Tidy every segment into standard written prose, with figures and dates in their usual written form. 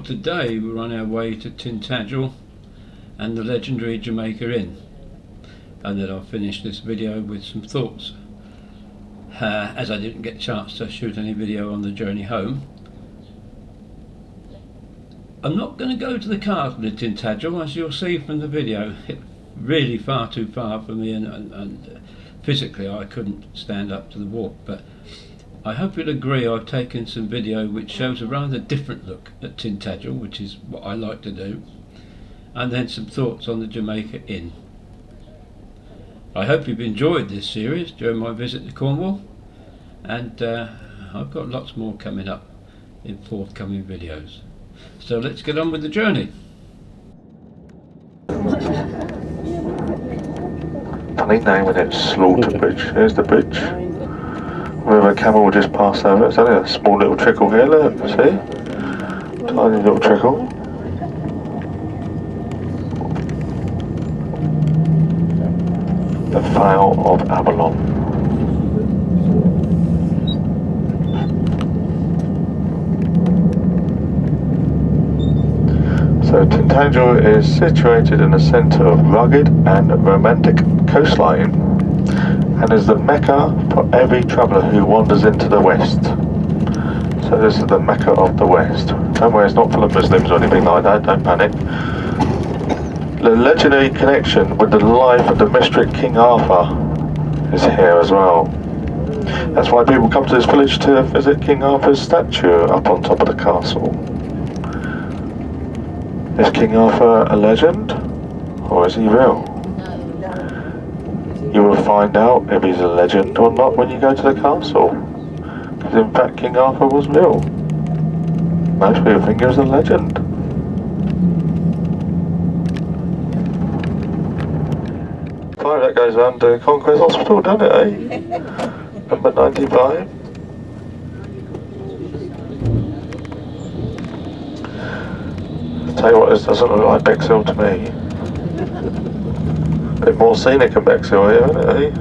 today we're on our way to Tintagel and the legendary Jamaica Inn, and then I'll finish this video with some thoughts. As I didn't get a chance to shoot any video on the journey home, I'm not going to go to the castle at Tintagel, as you'll see from the video. It's really far too far for me, and physically I couldn't stand up to the walk, but I hope you'll agree I've taken some video which shows a rather different look at Tintagel, which is what I like to do, and then some thoughts on the Jamaica Inn. I hope you've enjoyed this series during my visit to Cornwall, and I've got lots more coming up in forthcoming videos. So let's get on with the journey. Funny name with it, Slaughter Bridge. Here's the bridge. Where a camel will just pass over. It's only a small little trickle here, look, see? Tiny little trickle. The Vale of Avalon. So Tintagel is situated in the centre of rugged and romantic coastline, and is the mecca for every traveller who wanders into the west. So this is the mecca of the west. Don't worry, it's not full of Muslims or anything like that, don't panic. The legendary connection with the life of the mystic King Arthur is here as well. That's why people come to this village to visit King Arthur's statue up on top of the castle. Is King Arthur a legend, or is he real? You will find out if he's a legend or not when you go to the castle. Because in fact King Arthur was real. Most people think he was a legend. Fire that goes round to Conquest Hospital, doesn't it, eh? Number 95. I'll tell you what, this doesn't look like Bexhill to me. A bit more scenic in Bexhill here, isn't it, eh?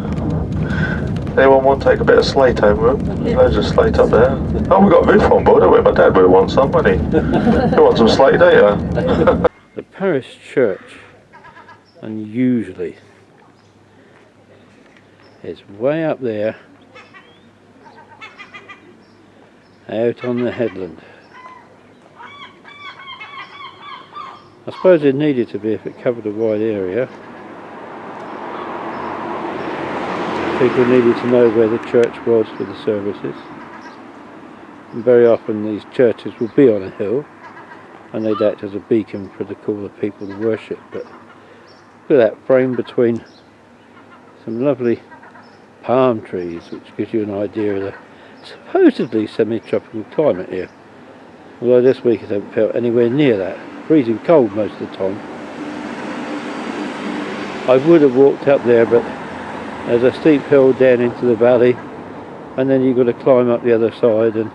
Anyone want to take a bit of slate over them? There's loads of slate up there. Oh, we've got a roof on board, haven't we? My dad would want some, wouldn't he? You want some slate, don't you? The parish church, unusually, is way up there, out on the headland. I suppose it needed to be if it covered a wide area. People needed to know where the church was for the services. And very often these churches will be on a hill, and they'd act as a beacon for the call of people to worship. But look at that frame between some lovely palm trees, which gives you an idea of the supposedly semi-tropical climate here. Although this week I haven't felt anywhere near that. Freezing cold most of the time. I would have walked up there, but there's a steep hill down into the valley, and then you've got to climb up the other side, and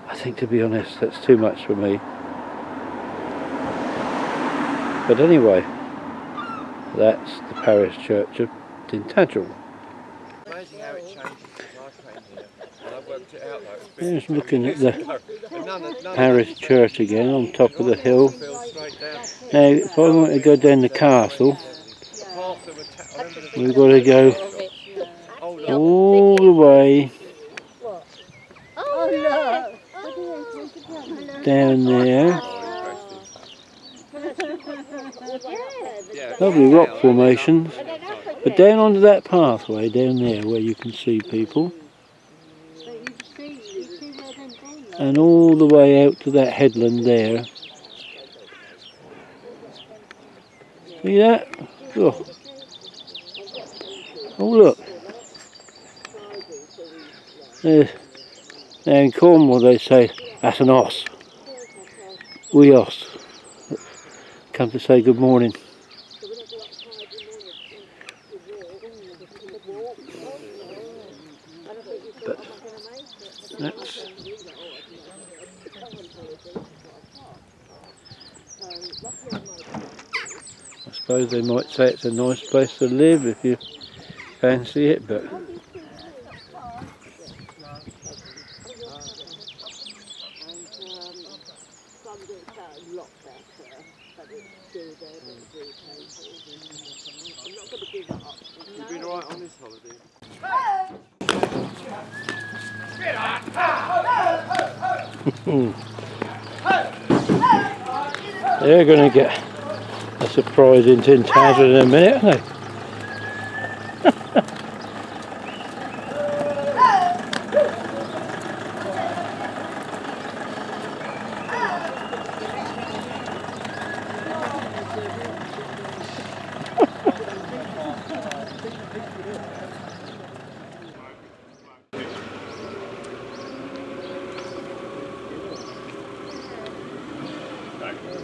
I think, to be honest, that's too much for me. But anyway, that's the parish church of Tintagel. Amazing how it changes since I came here, and I've worked it out though. Here's looking at the parish church again on top of the hill. Now if I want to go down the castle, we've got to go all the way down there. Lovely rock formations, but down onto that pathway down there where you can see people, and all the way out to that headland there. See that? Oh, oh look. Now in Cornwall they say that's an os. We os. Come to say good morning. But that's I suppose they might say it's a nice place to live if you fancy it, but You've been alright on this holiday? They're going to get a surprise in Tintagel in a minute, aren't they?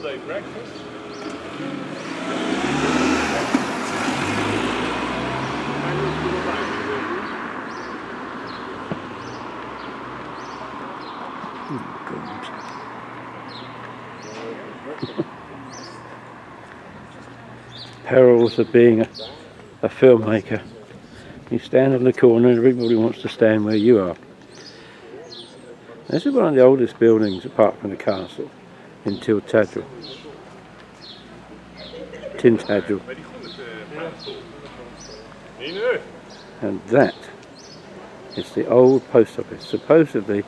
All-day breakfast. Perils of being a filmmaker. You stand in the corner and everybody wants to stand where you are. This is one of the oldest buildings apart from the castle in Tintagel. And that is the old post office, supposedly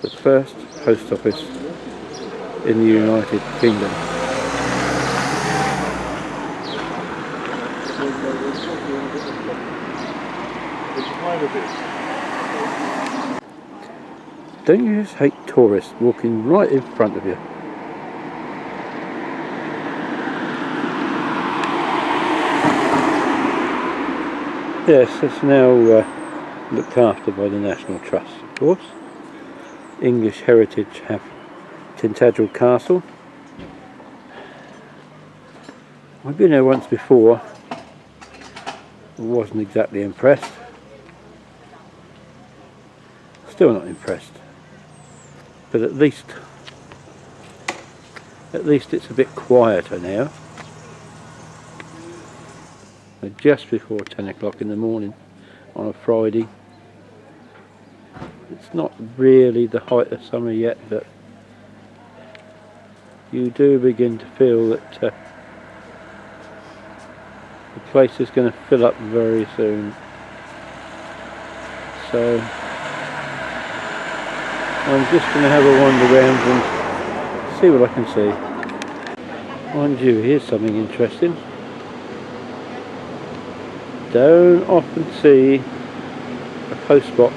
the first post office in the United Kingdom. Don't you just hate tourists walking right in front of you? Yes, it's now looked after by the National Trust, of course. English Heritage have Tintagel Castle. I've been there once before. Wasn't exactly impressed. Still not impressed. But at least it's a bit quieter now. We're just before 10 o'clock in the morning on a Friday. It's not really the height of summer yet, but you do begin to feel that the place is going to fill up very soon. So I'm just going to have a wander around and see what I can see. Mind you, here's something interesting. Don't often see a post box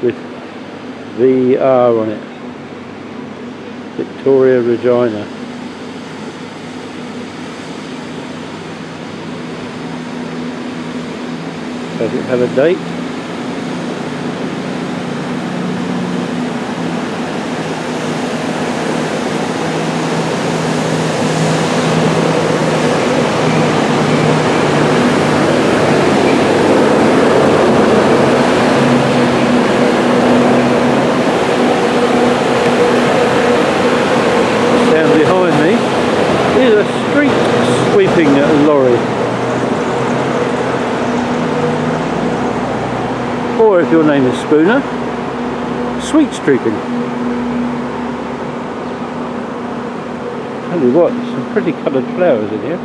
with VR on it. Victoria Regina. Does it have a date? Or if your name is Spooner, sweet streaking. Tell you what, there's some pretty coloured flowers in here.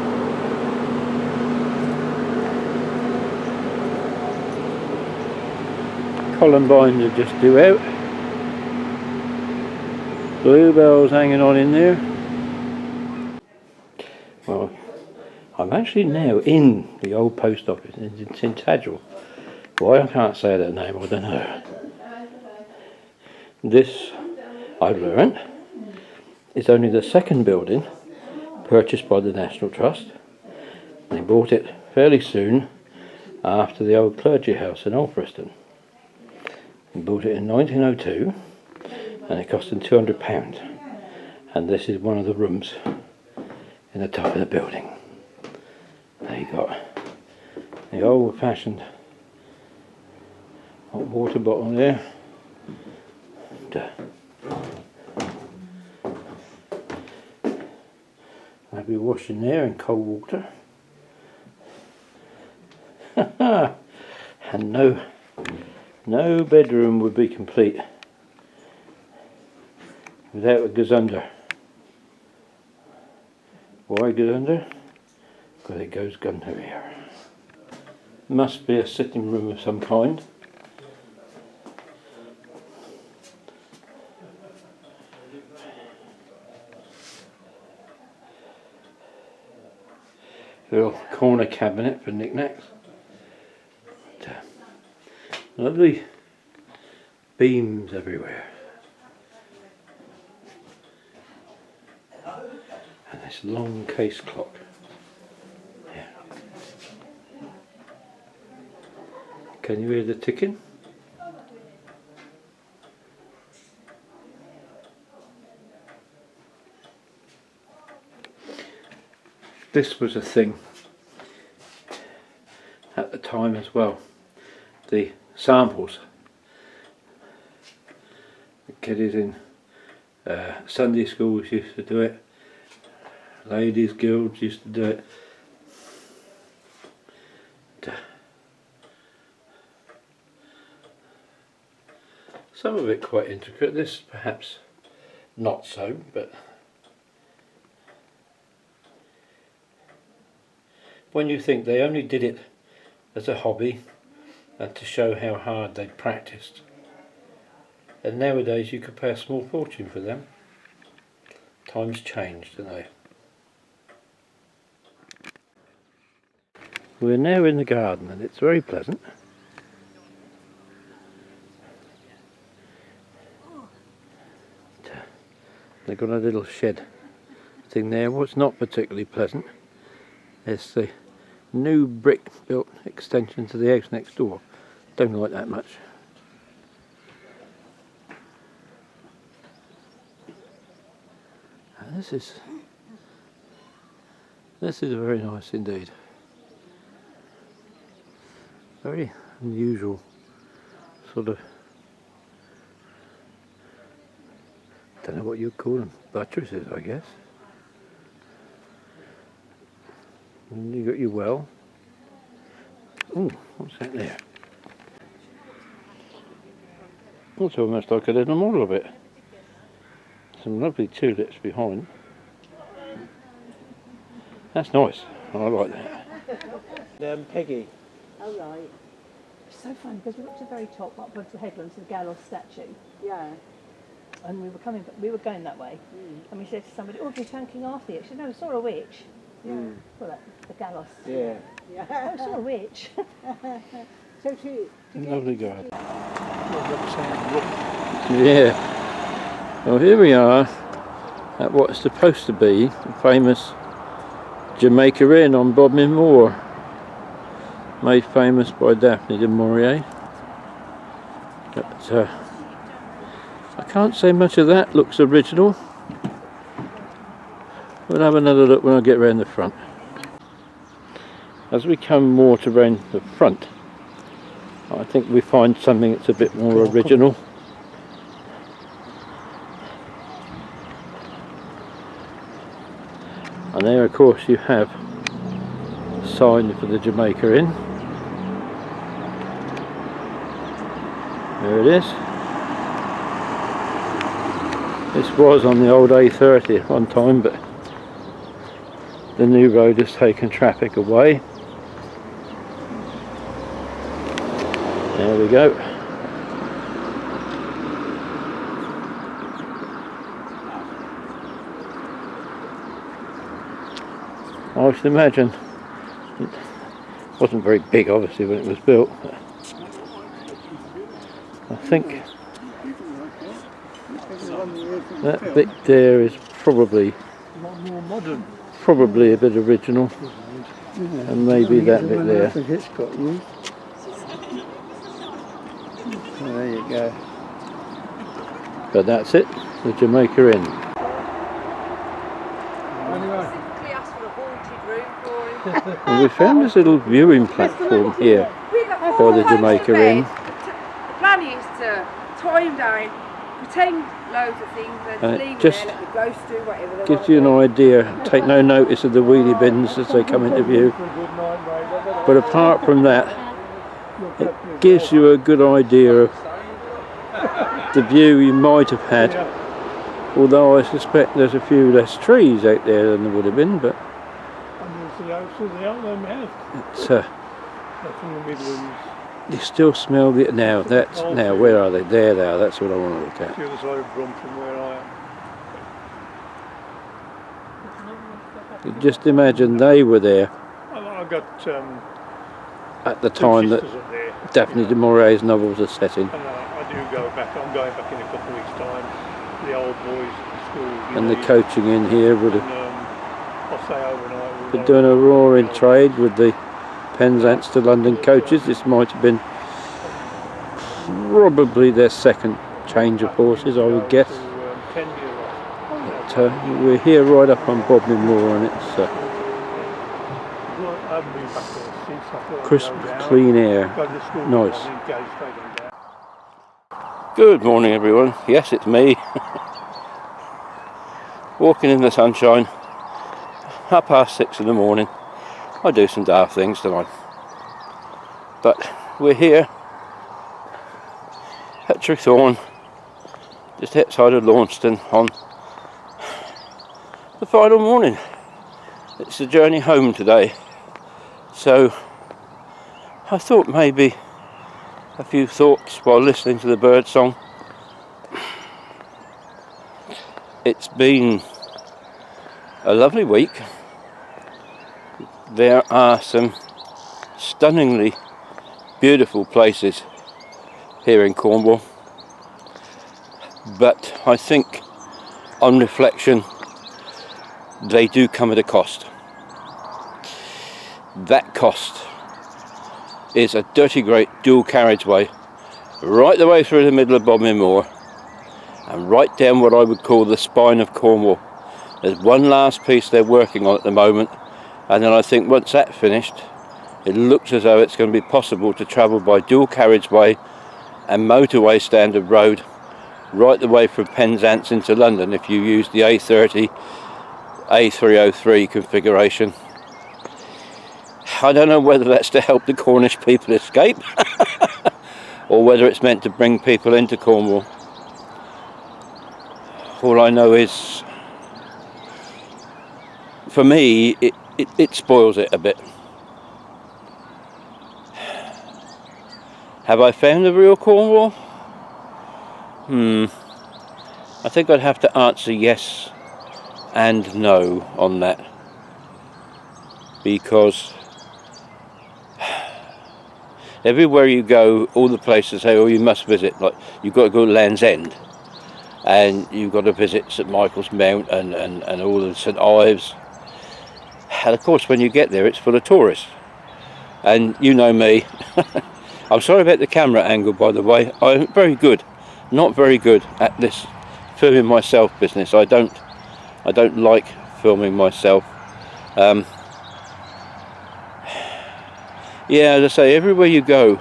Columbines are just due out. Bluebells hanging on in there. Well, I'm actually now in the old post office in Tintagel. Why I can't say that name, I don't know. This, I've learned, is only the second building purchased by the National Trust. They bought it fairly soon after the old clergy house in Alfriston. They bought it in 1902 and it cost them £200. And this is one of the rooms in the top of the building. There you got the old-fashioned hot water bottle there. I'll be washing there in cold water. And no bedroom would be complete without a gazunder. Why go under? Because it goes under here. Must be a sitting room of some kind. Little corner cabinet for knickknacks. Lovely beams everywhere. And this long case clock. Yeah. Can you hear the ticking? This was a thing at the time as well. The samples. The kiddies in Sunday schools used to do it. Ladies' guilds used to do it. Some of it quite intricate. This perhaps not so, but when you think they only did it as a hobby and to show how hard they practiced, and nowadays you could pay a small fortune for them. Times changed, don't they? We're now in the garden and it's very pleasant. They've got a little shed thing there. What's not particularly pleasant is the new brick built extension to the house next door. Don't like that much. And this is very nice indeed. Very unusual sort of, don't know what you'd call them, buttresses I guess. And you got your well. Oh, what's that there? That's almost like a little model of it. Some lovely tulips behind. That's nice. I like that. Peggy. Oh right. It's so funny because we went to the very top up onto the headland to the gallows statue. Yeah. And we were going that way. And we said to somebody, "Oh, you're thanking Arthur." She said, "No, I saw a witch." Well, the gallows. Yeah. I saw a witch. So Lovely garden. Yeah. Well, here we are at what's supposed to be the famous Jamaica Inn on Bodmin Moor, made famous by Daphne du Maurier. But I can't say much of that looks original. We'll have another look when I get round the front. As we come more to round the front, I think we find something that's a bit more original. And there of course you have a sign for the Jamaica Inn. There it is. This was on the old A30 at one time, but the new road has taken traffic away. There we go. I should imagine it wasn't very big obviously when it was built, but I think that bit there is probably a bit original, and maybe that bit there. There you go. But that's it, the Jamaica Inn. And we found this little viewing platform here for the Jamaica Inn. The plan is to tie him down, pretend loads of things, and leave him just there, let the ghosts do whatever they gives you an idea. Take no notice of the wheelie bins as they come into view. But apart from that, it gives you a good idea of the view you might have had Although I suspect there's a few less trees out there than there would have been, but And there's the oaks of the outland house. it's That's in the Midlands. you still smell the now. That's now. Where are they? There they are. That's what I want to look at. The other side of Brompton where I am. Just imagine they were there I got at the two time that sisters up there. Daphne du Maurier's novels are set in. And I do go back. I'm going back in a couple of weeks' time. The old boys at school. And the coaching in here would have I'll stay overnight. been doing a roaring trade with the Penzance to London coaches. This might have been probably their second change of horses, I would guess. But we're here right up on Bodmin Moor, and it's crisp, clean air. Nice. Good morning, everyone. Yes, it's me. Walking in the sunshine. 6:30 in the morning. I do some daft things tonight. But we're here at Trethorn, just outside of Launceston, on the final morning. It's the journey home today. So I thought maybe a few thoughts while listening to the bird song. It's been a lovely week. There are some stunningly beautiful places here in Cornwall, but I think on reflection they do come at a cost. That cost is a dirty great dual carriageway right the way through the middle of Bodmin Moor and right down what I would call the spine of Cornwall. There's one last piece they're working on at the moment, and then I think once that's finished it looks as though it's going to be possible to travel by dual carriageway and motorway standard road right the way from Penzance into London if you use the A30 A303 configuration. I don't know whether that's to help the Cornish people escape or whether it's meant to bring people into Cornwall. All I know is, for me, it spoils it a bit. Have I found the real Cornwall? I think I'd have to answer yes and no on that, because everywhere you go, all the places say, oh, you must visit, like you've got to go to Land's End and you've got to visit St Michael's Mount and all of St Ives, and of course when you get there it's full of tourists. And you know me, I'm sorry about the camera angle, by the way. I'm not very good at this filming myself business. I don't like filming myself. Yeah, as I say, everywhere you go,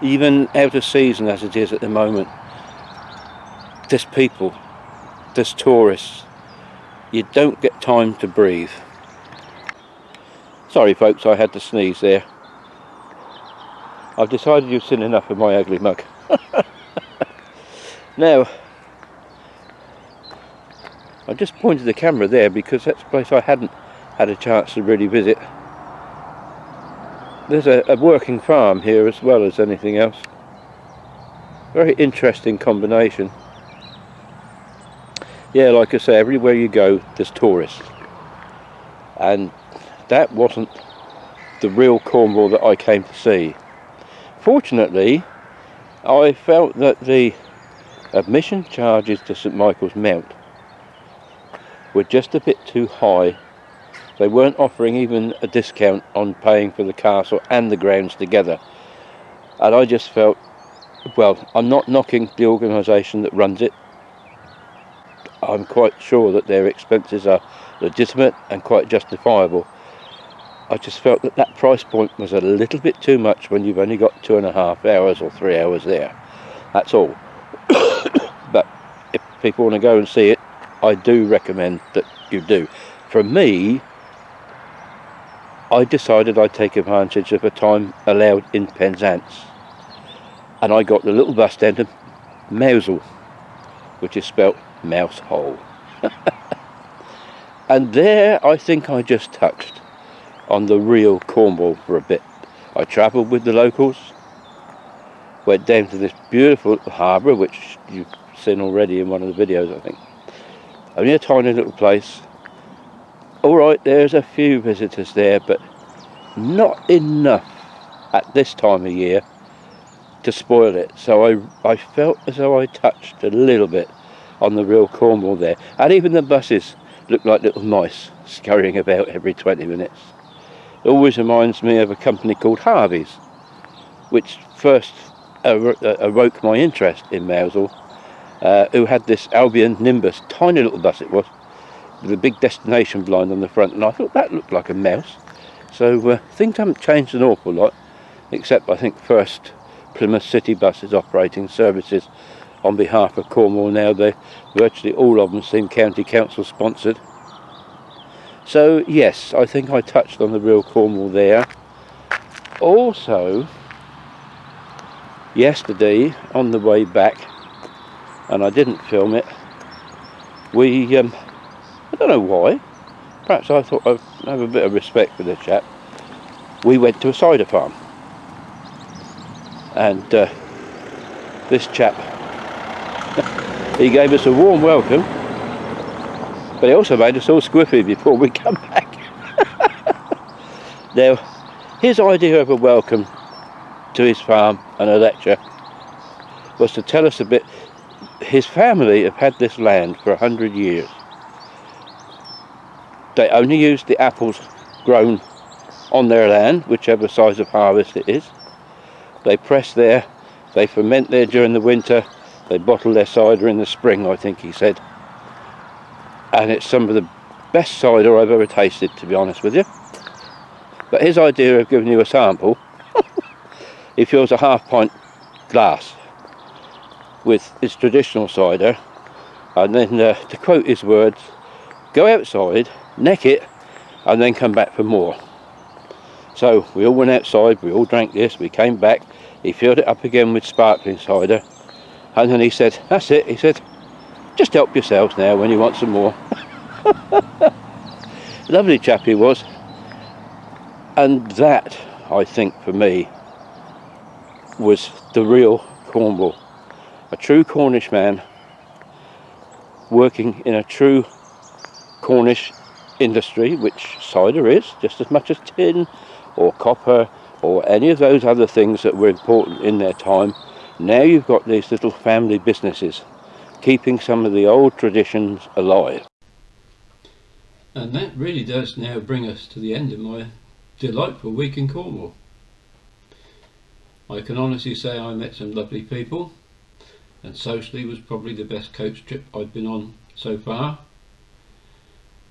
even out of season as it is at the moment, there's people, there's tourists. You don't get time to breathe. Sorry folks, I had to sneeze there. I've decided you've seen enough of my ugly mug. Now, I just pointed the camera there because that's a place I hadn't had a chance to really visit. There's a working farm here as well as anything else. Very interesting combination. Yeah, like I say, everywhere you go there's tourists. And that wasn't the real Cornwall that I came to see. Fortunately, I felt that the admission charges to St Michael's Mount were just a bit too high. They weren't offering even a discount on paying for the castle and the grounds together. And I just felt, well, I'm not knocking the organisation that runs it. I'm quite sure that their expenses are legitimate and quite justifiable. I just felt that that price point was a little bit too much when you've only got 2.5 hours or 3 hours there. That's all. But if people want to go and see it, I do recommend that you do. For me, I decided I'd take advantage of the time allowed in Penzance, and I got the little bus stand of Mousehole, which is spelt mouse hole. And there I think I just touched on the real Cornwall for a bit. I travelled with the locals, went down to this beautiful harbour, which you've seen already in one of the videos, I think. Only a tiny little place. Alright, there's a few visitors there, but not enough at this time of year to spoil it. So I felt as though I touched a little bit on the real Cornwall there. And even the buses look like little mice scurrying about every 20 minutes. It always reminds me of a company called Harvey's, which first awoke my interest in Mousehole, who had this Albion Nimbus, tiny little bus it was, with a big destination blind on the front, and I thought that looked like a mouse. So things haven't changed an awful lot, except I think first Plymouth City Bus is operating services on behalf of Cornwall now. Virtually all of them seem county council sponsored. So yes, I think I touched on the real Cornwall there. Also, yesterday on the way back, and I didn't film it, we, I don't know why, perhaps I thought I'd have a bit of respect for this chap, we went to a cider farm. And this chap, he gave us a warm welcome, but he also made us all squiffy before we come back. Now, his idea of a welcome to his farm and a lecture was to tell us a bit. His family have had this land for 100 years. They only use the apples grown on their land, whichever size of harvest it is. They press there, they ferment there during the winter, they bottle their cider in the spring, I think he said. And it's some of the best cider I've ever tasted, to be honest with you. But his idea of giving you a sample, he fills a half-pint glass with his traditional cider, and then, to quote his words, go outside, neck it, and then come back for more. So we all went outside, we all drank this, we came back, he filled it up again with sparkling cider, and then he said, that's it, he said, just help yourselves now when you want some more. Lovely chap he was. And that, I think, for me, was the real Cornwall. A true Cornish man working in a true Cornish industry, which cider is, just as much as tin or copper or any of those other things that were important in their time. Now you've got these little family businesses keeping some of the old traditions alive. And that really does now bring us to the end of my delightful week in Cornwall. I can honestly say I met some lovely people, and socially was probably the best coach trip I've been on so far.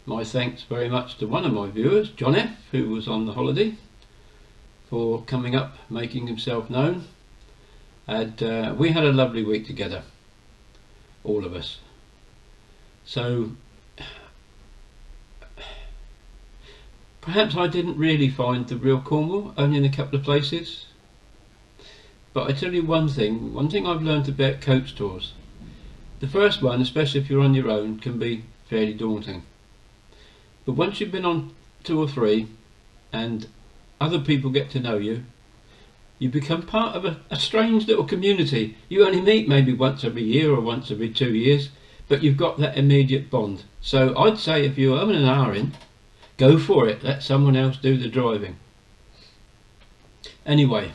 My thanks very much to one of my viewers, John F., who was on the holiday, for coming up, making himself known. And we had a lovely week together, all of us. So perhaps I didn't really find the real Cornwall, only in a couple of places. But I tell you one thing I've learned about coach tours. The first one, especially if you're on your own, can be fairly daunting. But once you've been on 2 or 3 and other people get to know you, you become part of a strange little community. You only meet maybe once every year or once every 2 years, but you've got that immediate bond. So I'd say if you're an hour in, go for it, let someone else do the driving. Anyway,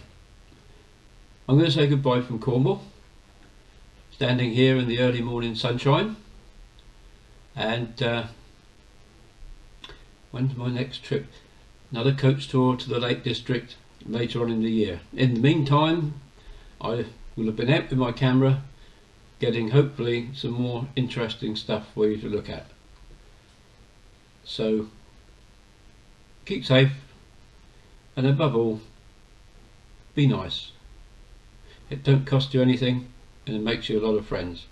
I'm going to say goodbye from Cornwall, standing here in the early morning sunshine. And when's my next trip? Another coach tour to the Lake District later on in the year. In the meantime, I will have been out with my camera getting hopefully some more interesting stuff for you to look at. So keep safe, and above all, be nice. It don't cost you anything, and it makes you a lot of friends.